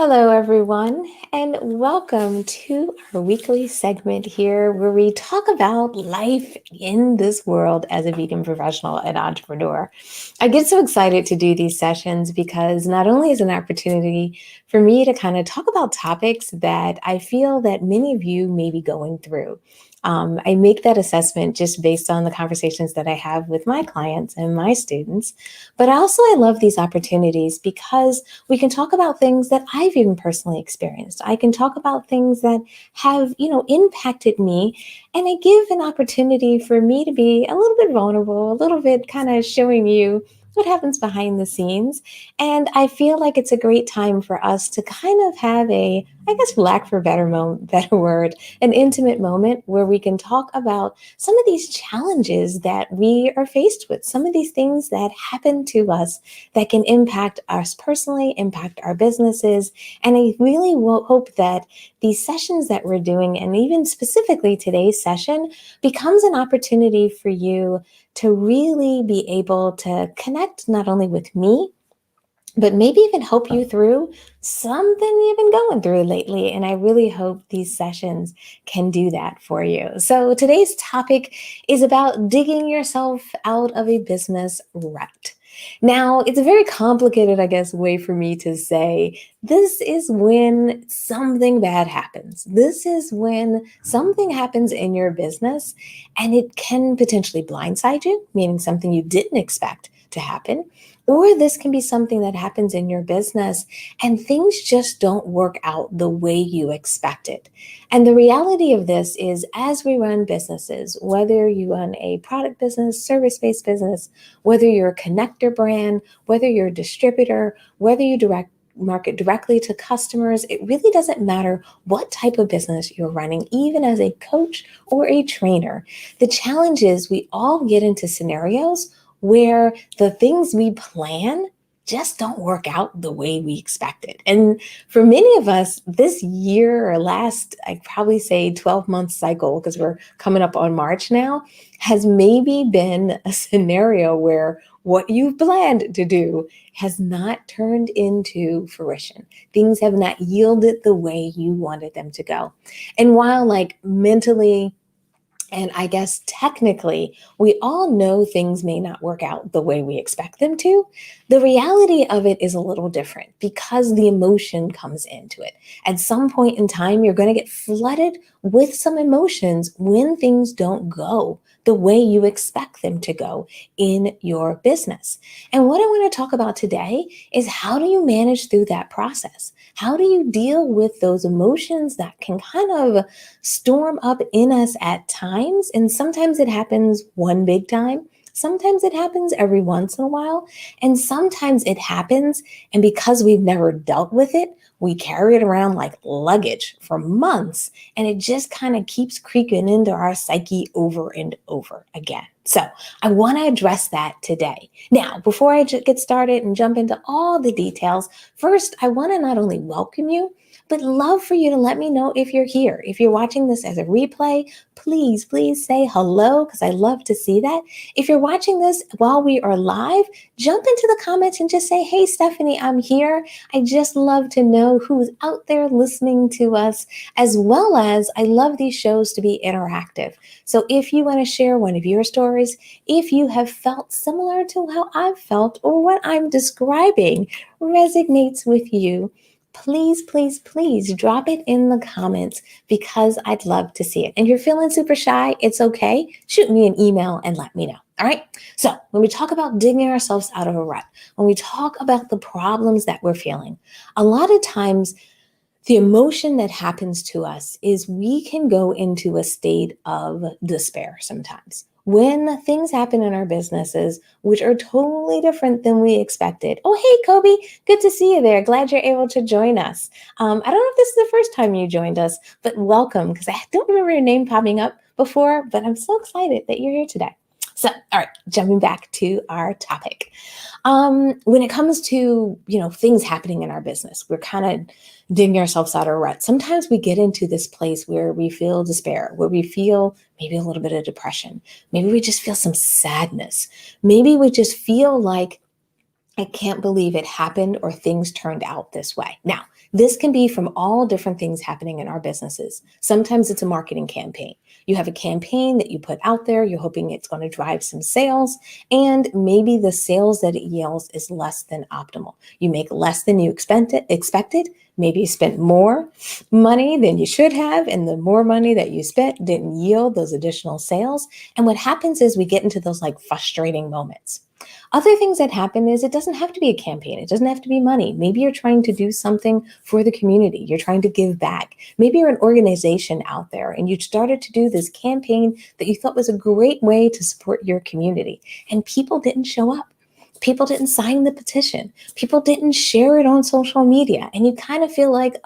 Hello, everyone, and welcome to our weekly segment here where we talk about life in this world as a vegan professional and entrepreneur. I get so excited to do these sessions because not only is it an opportunity for me to kind of talk about topics that I feel that many of you may be going through. I make that assessment just based on the conversations that I have with my clients and my students. But I love these opportunities because we can talk about things that I've even personally experienced. I can talk about things that have, impacted me. And I give an opportunity for me to be a little bit vulnerable, a little bit kind of showing you what happens behind the scenes. And I feel like it's a great time for us to kind of have for lack of a better word, an intimate moment where we can talk about some of these challenges that we are faced with, some of these things that happen to us that can impact us personally, impact our businesses. And I really hope that these sessions that we're doing, and even specifically today's session, becomes an opportunity for you to really be able to connect not only with me, but maybe even help you through something you've been going through lately. And I really hope these sessions can do that for you. So today's topic is about digging yourself out of a business rut. Now, it's a very complicated, way for me to say this is when something bad happens. This is when something happens in your business and it can potentially blindside you, meaning something you didn't expect to happen. Or this can be something that happens in your business and things just don't work out the way you expected. And the reality of this is, as we run businesses, whether you run a product business, service-based business, whether you're a connector brand, whether you're a distributor, whether you market directly to customers, it really doesn't matter what type of business you're running, even as a coach or a trainer. The challenge is we all get into scenarios where the things we plan just don't work out the way we expected. And for many of us, this year or last, I'd probably say 12-month cycle, because we're coming up on March now, has maybe been a scenario where what you've planned to do has not turned into fruition. Things have not yielded the way you wanted them to go. And while mentally, and technically, we all know things may not work out the way we expect them to. The reality of it is a little different because the emotion comes into it. At some point in time, you're going to get flooded with some emotions when things don't go the way you expect them to go in your business. And what I want to talk about today is, how do you manage through that process? How do you deal with those emotions that can kind of storm up in us at times? And sometimes it happens one big time. Sometimes it happens every once in a while. And sometimes it happens, and because we've never dealt with it, we carry it around like luggage for months, and it just kind of keeps creeping into our psyche over and over again. So I want to address that today. Now, before I get started and jump into all the details, first, I want to not only welcome you, but love for you to let me know if you're here. If you're watching this as a replay, please say hello, because I love to see that. If you're watching this while we are live, jump into the comments and just say, hey, Stephanie, I'm here. I just love to know who's out there listening to us, as well as I love these shows to be interactive. So if you want to share one of your stories, if you have felt similar to how I've felt, or what I'm describing resonates with you, please drop it in the comments, because I'd love to see it. And if you're feeling super shy, it's okay. Shoot me an email and let me know. All right. So when we talk about digging ourselves out of a rut, when we talk about the problems that we're feeling, a lot of times the emotion that happens to us is we can go into a state of despair sometimes when things happen in our businesses, which are totally different than we expected. Oh, hey, Kobe, good to see you there. Glad you're able to join us. I don't know if this is the first time you joined us, but welcome, because I don't remember your name popping up before, but I'm so excited that you're here today. So, all right, jumping back to our topic. When it comes to, things happening in our business, we're kind of digging ourselves out of a rut. Sometimes we get into this place where we feel despair, where we feel maybe a little bit of depression. Maybe we just feel some sadness. Maybe we just feel like I can't believe it happened or things turned out this way. Now, this can be from all different things happening in our businesses. Sometimes it's a marketing campaign. You have a campaign that you put out there, you're hoping it's going to drive some sales, and maybe the sales that it yields is less than optimal. You make less than you expected. Maybe you spent more money than you should have, and the more money that you spent didn't yield those additional sales. And what happens is we get into those like frustrating moments. Other things that happen is it doesn't have to be a campaign. It doesn't have to be money. Maybe you're trying to do something for the community. You're trying to give back. Maybe you're an organization out there and you started to do this campaign that you thought was a great way to support your community, and people didn't show up. People didn't sign the petition. People didn't share it on social media. And you kind of feel like,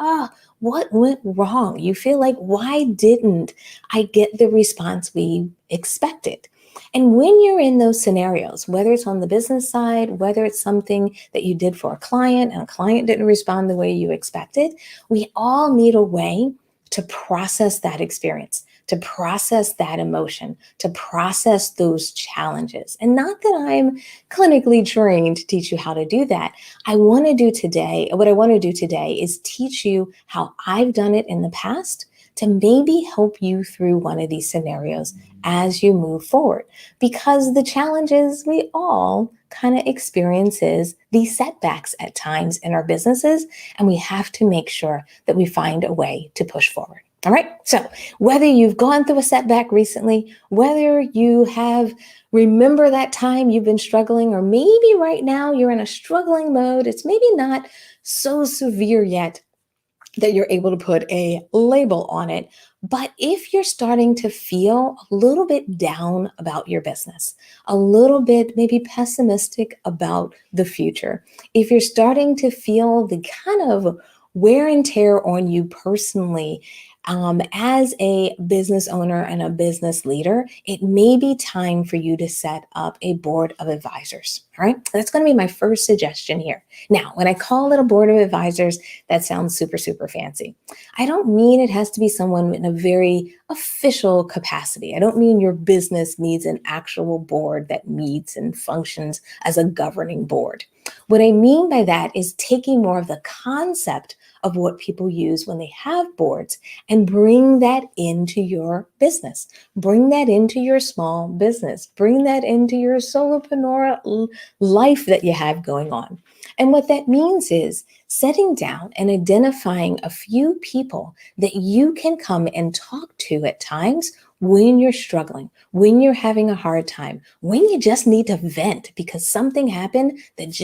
what went wrong? You feel like, why didn't I get the response we expected? And when you're in those scenarios, whether it's on the business side, whether it's something that you did for a client and a client didn't respond the way you expected, we all need a way to process that experience, to process that emotion, to process those challenges. And not that I'm clinically trained to teach you how to do that. What I want to do today is teach you how I've done it in the past to maybe help you through one of these scenarios as you move forward. Because the challenges we all kind of experiences these setbacks at times in our businesses, and we have to make sure that we find a way to push forward. All right. So whether you've gone through a setback recently, whether you have remember that time you've been struggling, or maybe right now you're in a struggling mode, it's maybe not so severe yet that you're able to put a label on it. But if you're starting to feel a little bit down about your business, a little bit maybe pessimistic about the future, if you're starting to feel the kind of wear and tear on you personally, as a business owner and a business leader, it may be time for you to set up a board of advisors. All right. That's going to be my first suggestion here. Now, when I call it a board of advisors, that sounds super, super fancy. I don't mean it has to be someone in a very official capacity. I don't mean your business needs an actual board that meets and functions as a governing board. What I mean by that is taking more of the concept of what people use when they have boards and bring that into your business. Bring that into your small business. Bring that into your solopreneur life that you have going on. And what that means is setting down and identifying a few people that you can come and talk to at times when you're struggling, when you're having a hard time, when you just need to vent because something happened that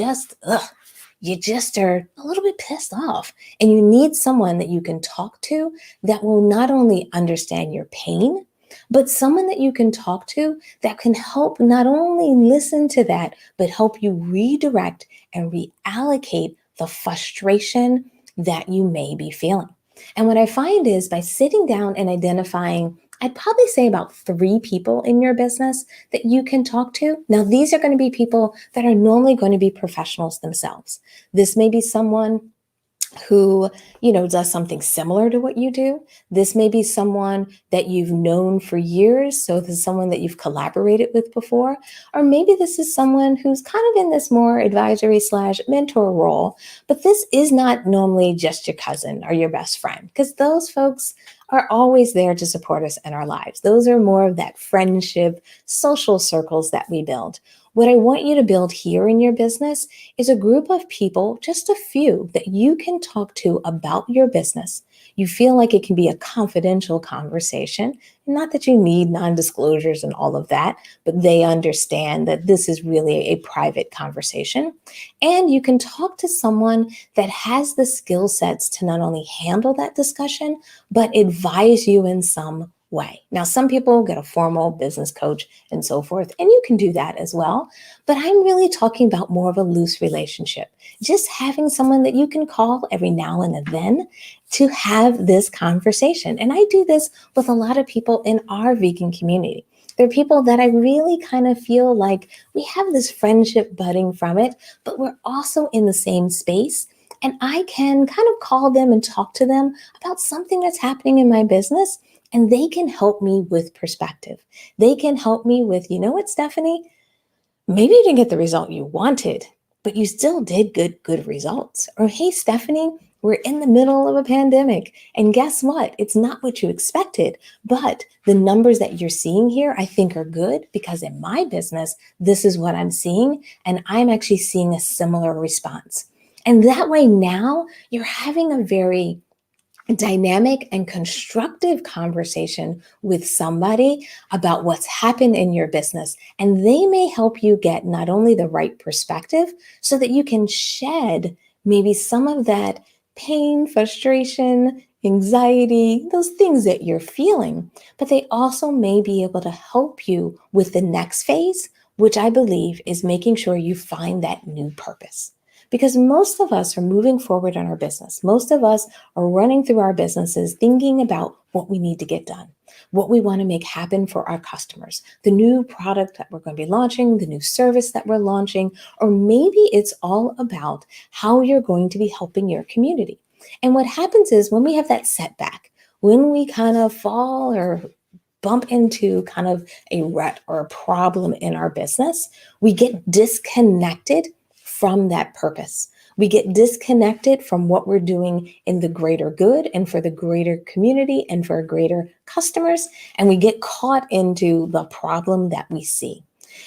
you just are a little bit pissed off, and you need someone that you can talk to that will not only understand your pain, but someone that you can talk to that can help not only listen to that, but help you redirect and reallocate the frustration that you may be feeling. And what I find is by sitting down and identifying, I'd probably say about 3 people in your business that you can talk to. Now, these are going to be people that are normally going to be professionals themselves. This may be someone who, does something similar to what you do. This may be someone that you've known for years. So this is someone that you've collaborated with before. Or maybe this is someone who's kind of in this more advisory/mentor role, but this is not normally just your cousin or your best friend, because those folks are always there to support us in our lives. Those are more of that friendship, social circles that we build. What I want you to build here in your business is a group of people, just a few, that you can talk to about your business. You feel like it can be a confidential conversation. Not that you need non-disclosures and all of that, but they understand that this is really a private conversation. And you can talk to someone that has the skill sets to not only handle that discussion, but advise you in some way. Now, some people get a formal business coach and so forth, and you can do that as well. But I'm really talking about more of a loose relationship. Just having someone that you can call every now and then to have this conversation. And I do this with a lot of people in our vegan community. They're people that I really kind of feel like we have this friendship budding from it, but we're also in the same space. And I can kind of call them and talk to them about something that's happening in my business. And they can help me with perspective. They can help me with, you know what, Stephanie? Maybe you didn't get the result you wanted, but you still did good results. Or, hey, Stephanie, we're in the middle of a pandemic. And guess what? It's not what you expected, but the numbers that you're seeing here, I think are good because in my business, this is what I'm seeing. And I'm actually seeing a similar response. And that way now you're having a very dynamic and constructive conversation with somebody about what's happened in your business. And they may help you get not only the right perspective so that you can shed maybe some of that pain, frustration, anxiety, those things that you're feeling, but they also may be able to help you with the next phase, which I believe is making sure you find that new purpose. Because most of us are moving forward in our business. Most of us are running through our businesses thinking about what we need to get done, what we want to make happen for our customers, the new product that we're going to be launching, the new service that we're launching, or maybe it's all about how you're going to be helping your community. And what happens is when we have that setback, when we kind of fall or bump into kind of a rut or a problem in our business, we get disconnected from that purpose. We get disconnected from what we're doing in the greater good and for the greater community and for greater customers. And we get caught into the problem that we see.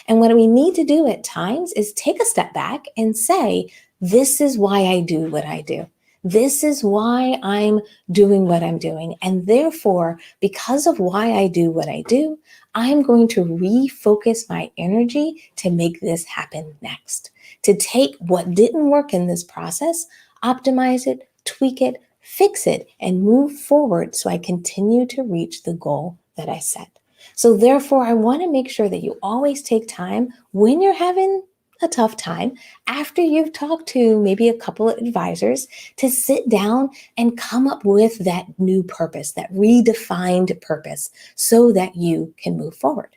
And what we need to do at times is take a step back and say, this is why I do what I do. This is why I'm doing what I'm doing. And therefore, because of why I do what I do, I'm going to refocus my energy to make this happen next. To take what didn't work in this process, optimize it, tweak it, fix it, and move forward so I continue to reach the goal that I set. So therefore, I want to make sure that you always take time when you're having a tough time, after you've talked to maybe a couple of advisors, to sit down and come up with that new purpose, that redefined purpose, so that you can move forward.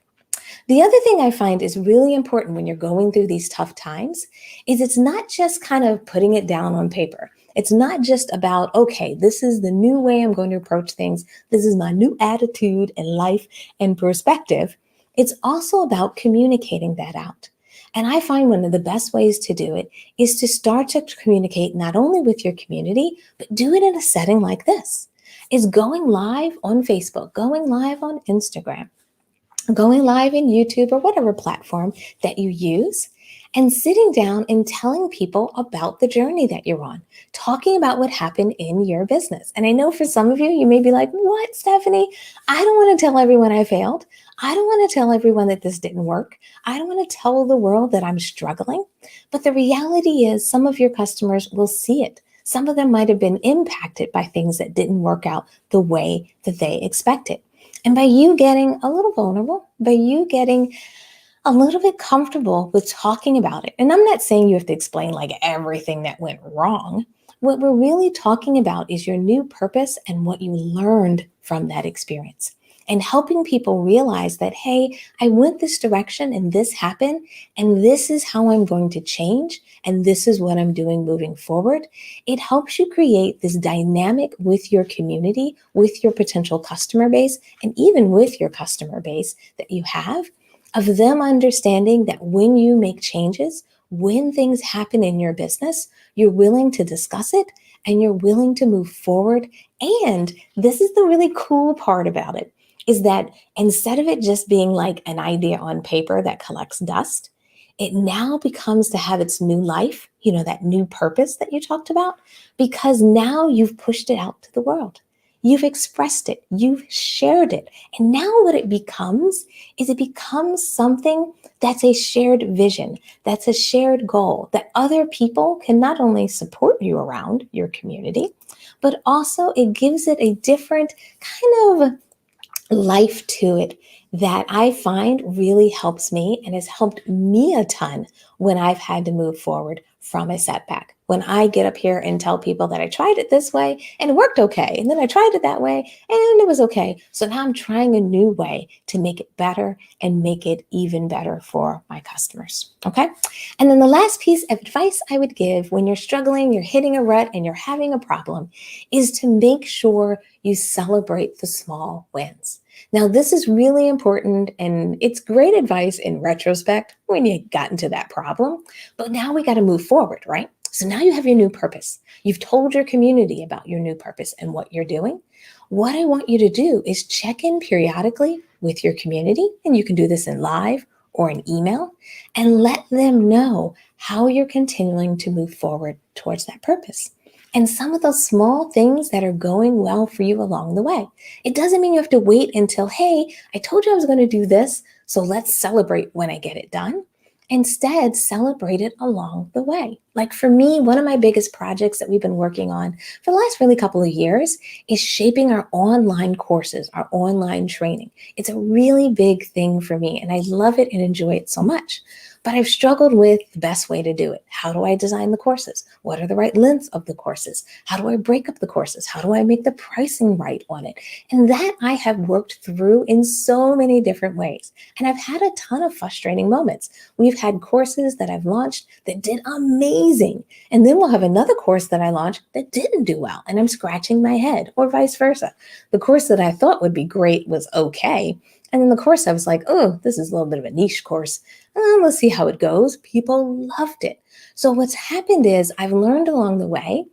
The other thing I find is really important when you're going through these tough times is it's not just kind of putting it down on paper. It's not just about, okay, this is the new way I'm going to approach things. This is my new attitude and life and perspective. It's also about communicating that out. And I find one of the best ways to do it is to start to communicate not only with your community, but do it in a setting like this. It's going live on Facebook, going live on Instagram, going live in YouTube or whatever platform that you use, and sitting down and telling people about the journey that you're on, talking about what happened in your business. And I know for some of you, you may be like, what, Stephanie? I don't want to tell everyone I failed. I don't want to tell everyone that this didn't work. I don't want to tell the world that I'm struggling. But the reality is some of your customers will see it. Some of them might have been impacted by things that didn't work out the way that they expected. And by you getting a little vulnerable, by you getting a little bit comfortable with talking about it, and I'm not saying you have to explain like everything that went wrong. What we're really talking about is your new purpose and what you learned from that experience. And helping people realize that, hey, I went this direction and this happened, and this is how I'm going to change, and this is what I'm doing moving forward. It helps you create this dynamic with your community, with your potential customer base, and even with your customer base that you have, of them understanding that when you make changes, when things happen in your business, you're willing to discuss it and you're willing to move forward. And this is the really cool part about it, is that instead of it just being like an idea on paper that collects dust, it now becomes to have its new life, that new purpose that you talked about, because now you've pushed it out to the world. You've expressed it, you've shared it. And now what it becomes is it becomes something that's a shared vision, that's a shared goal that other people can not only support you around your community, but also it gives it a different kind of life to it that I find really helps me and has helped me a ton when I've had to move forward from a setback. When I get up here and tell people that I tried it this way and it worked okay, and then I tried it that way and it was okay. So now I'm trying a new way to make it better and make it even better for my customers. Okay. And then the last piece of advice I would give when you're struggling, you're hitting a rut and you're having a problem is to make sure you celebrate the small wins. Now, this is really important and it's great advice in retrospect when you got into that problem. But now we got to move forward, right? So now you have your new purpose. You've told your community about your new purpose and what you're doing. What I want you to do is check in periodically with your community, and you can do this in live or an email, and let them know how you're continuing to move forward towards that purpose. And some of those small things that are going well for you along the way. It doesn't mean you have to wait until, hey, I told you I was going to do this, so let's celebrate when I get it done. Instead, celebrate it along the way. Like for me, one of my biggest projects that we've been working on for the last really couple of years is shaping our online courses, our online training. It's a really big thing for me, and I love it and enjoy it so much. But I've struggled with the best way to do it. How do I design the courses? What are the right lengths of the courses? How do I break up the courses? How do I make the pricing right on it? And that I have worked through in so many different ways. And I've had a ton of frustrating moments. We've had courses that I've launched that did amazing. And then we'll have another course that I launched that didn't do well. And I'm scratching my head, or vice versa. The course that I thought would be great was okay. And then the course I was like, oh, this is a little bit of a niche course. Let's see how it goes. People loved it. So what's happened is I've learned along the way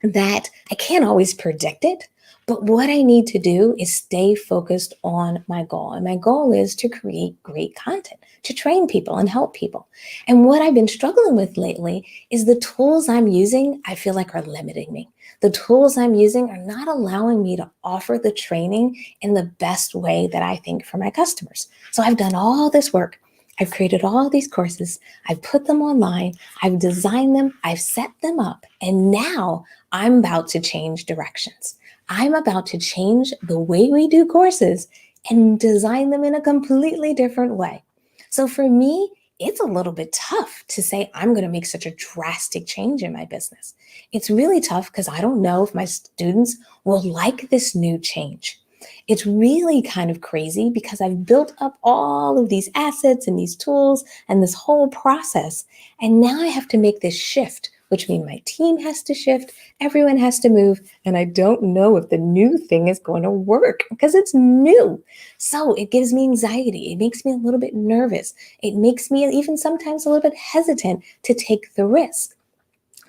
that I can't always predict it, but what I need to do is stay focused on my goal. And my goal is to create great content, to train people and help people. And what I've been struggling with lately is the tools I'm using, I feel like are limiting me. The tools I'm using are not allowing me to offer the training in the best way that I think for my customers. So I've done all this work. I've created all these courses. I've put them online. I've designed them. I've set them up. And now I'm about to change directions. I'm about to change the way we do courses and design them in a completely different way. So for me, it's a little bit tough to say I'm going to make such a drastic change in my business. It's really tough because I don't know if my students will like this new change. It's really kind of crazy because I've built up all of these assets and these tools and this whole process. And now I have to make this shift, which means my team has to shift, everyone has to move, and I don't know if the new thing is going to work because it's new. So it gives me anxiety. It makes me a little bit nervous. It makes me even sometimes a little bit hesitant to take the risk.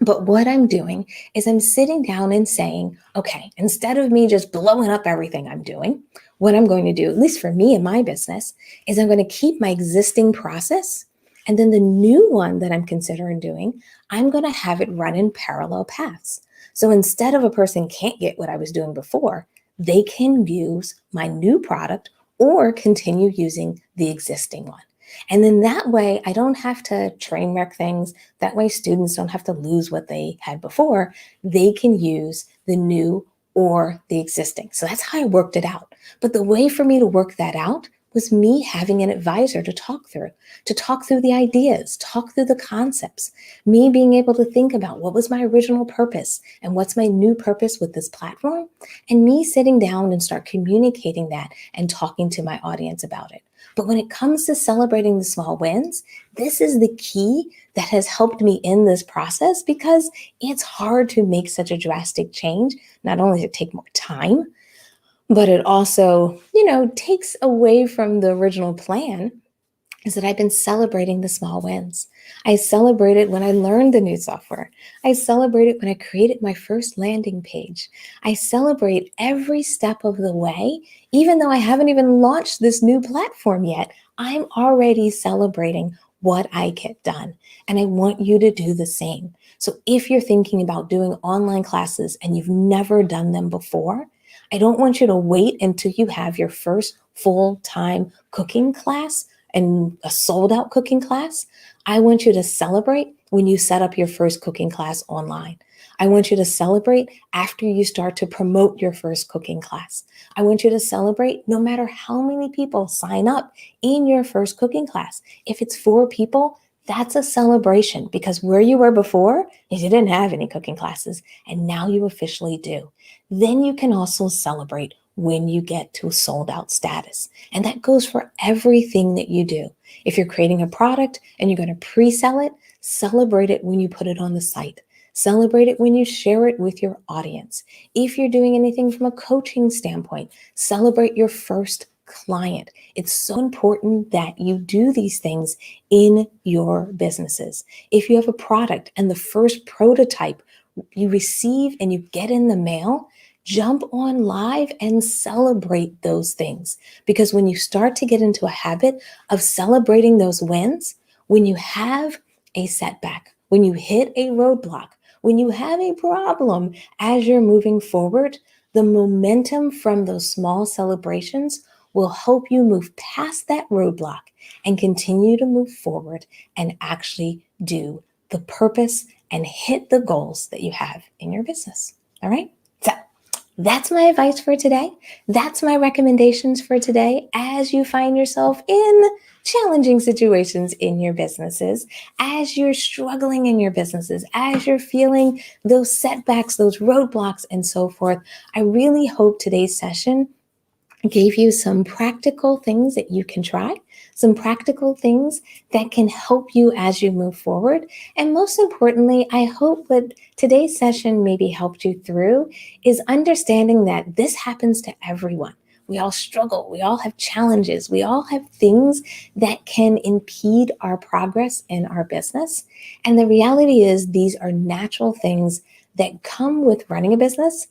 But what I'm doing is I'm sitting down and saying, okay, instead of me just blowing up everything I'm doing, what I'm going to do, at least for me and my business, is I'm going to keep my existing process. And then the new one that I'm considering doing, I'm going to have it run in parallel paths. So instead of a person can't get what I was doing before, they can use my new product or continue using the existing one. And then that way, I don't have to train wreck things. That way, students don't have to lose what they had before. They can use the new or the existing. So that's how I worked it out. But the way for me to work that out was me having an advisor to talk through the ideas, talk through the concepts, me being able to think about what was my original purpose and what's my new purpose with this platform, and me sitting down and start communicating that and talking to my audience about it. But when it comes to celebrating the small wins, this is the key that has helped me in this process because it's hard to make such a drastic change. Not only does it take more time, but it also, takes away from the original plan is that I've been celebrating the small wins. I celebrated when I learned the new software. I celebrated when I created my first landing page. I celebrate every step of the way, even though I haven't even launched this new platform yet. I'm already celebrating what I get done. And I want you to do the same. So if you're thinking about doing online classes and you've never done them before, I don't want you to wait until you have your first full-time cooking class and a sold out cooking class. I want you to celebrate when you set up your first cooking class online. I want you to celebrate after you start to promote your first cooking class. I want you to celebrate no matter how many people sign up in your first cooking class. If it's 4 people, that's a celebration because where you were before is you didn't have any cooking classes and now you officially do. Then you can also celebrate when you get to sold out status. And that goes for everything that you do. If you're creating a product and you're going to pre-sell it, celebrate it when you put it on the site. Celebrate it when you share it with your audience. If you're doing anything from a coaching standpoint, celebrate your first client. It's so important that you do these things in your businesses. If you have a product and the first prototype you receive and you get in the mail, jump on live and celebrate those things. Because when you start to get into a habit of celebrating those wins, when you have a setback, when you hit a roadblock, when you have a problem as you're moving forward, the momentum from those small celebrations will help you move past that roadblock and continue to move forward and actually do the purpose and hit the goals that you have in your business. All right? So that's my advice for today. That's my recommendations for today as you find yourself in challenging situations in your businesses, as you're struggling in your businesses, as you're feeling those setbacks, those roadblocks, and so forth. I really hope today's session gave you some practical things that you can try, some practical things that can help you as you move forward. And most importantly, I hope what today's session maybe helped you through is understanding that this happens to everyone. We all struggle. We all have challenges. We all have things that can impede our progress in our business. And the reality is, these are natural things that come with running a business,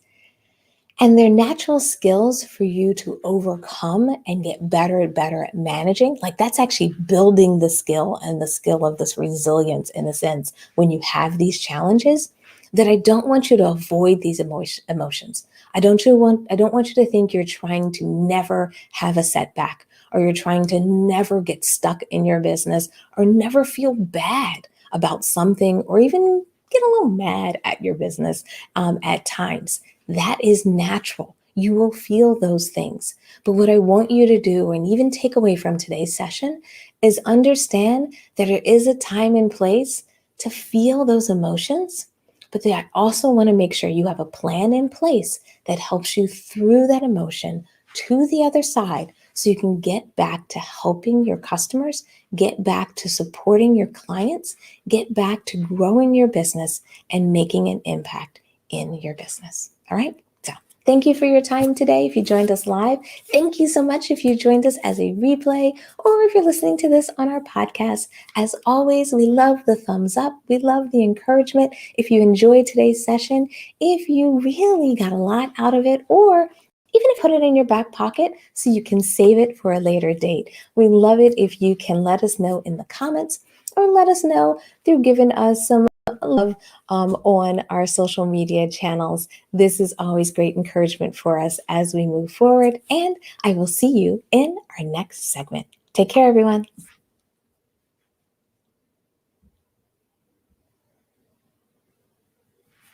and they're natural skills for you to overcome and get better and better at managing. Like, that's actually building the skill and the skill of this resilience in a sense when you have these challenges. That I don't want you to avoid these emotions. I don't want you to think you're trying to never have a setback, or you're trying to never get stuck in your business, or never feel bad about something, or even get a little mad at your business at times. That is natural. You will feel those things. But what I want you to do, and even take away from today's session, is understand that there is a time and place to feel those emotions. But I also want to make sure you have a plan in place that helps you through that emotion to the other side, so you can get back to helping your customers, get back to supporting your clients, get back to growing your business and making an impact in your business. All right. So thank you for your time today. If you joined us live, thank you so much. If you joined us as a replay, or if you're listening to this on our podcast, as always, we love the thumbs up. We love the encouragement. If you enjoyed today's session, if you really got a lot out of it, or even if put it in your back pocket so you can save it for a later date. We love it if you can let us know in the comments, or let us know through giving us some love on our social media channels. This is always great encouragement for us as we move forward. And I will see you in our next segment. Take care, everyone.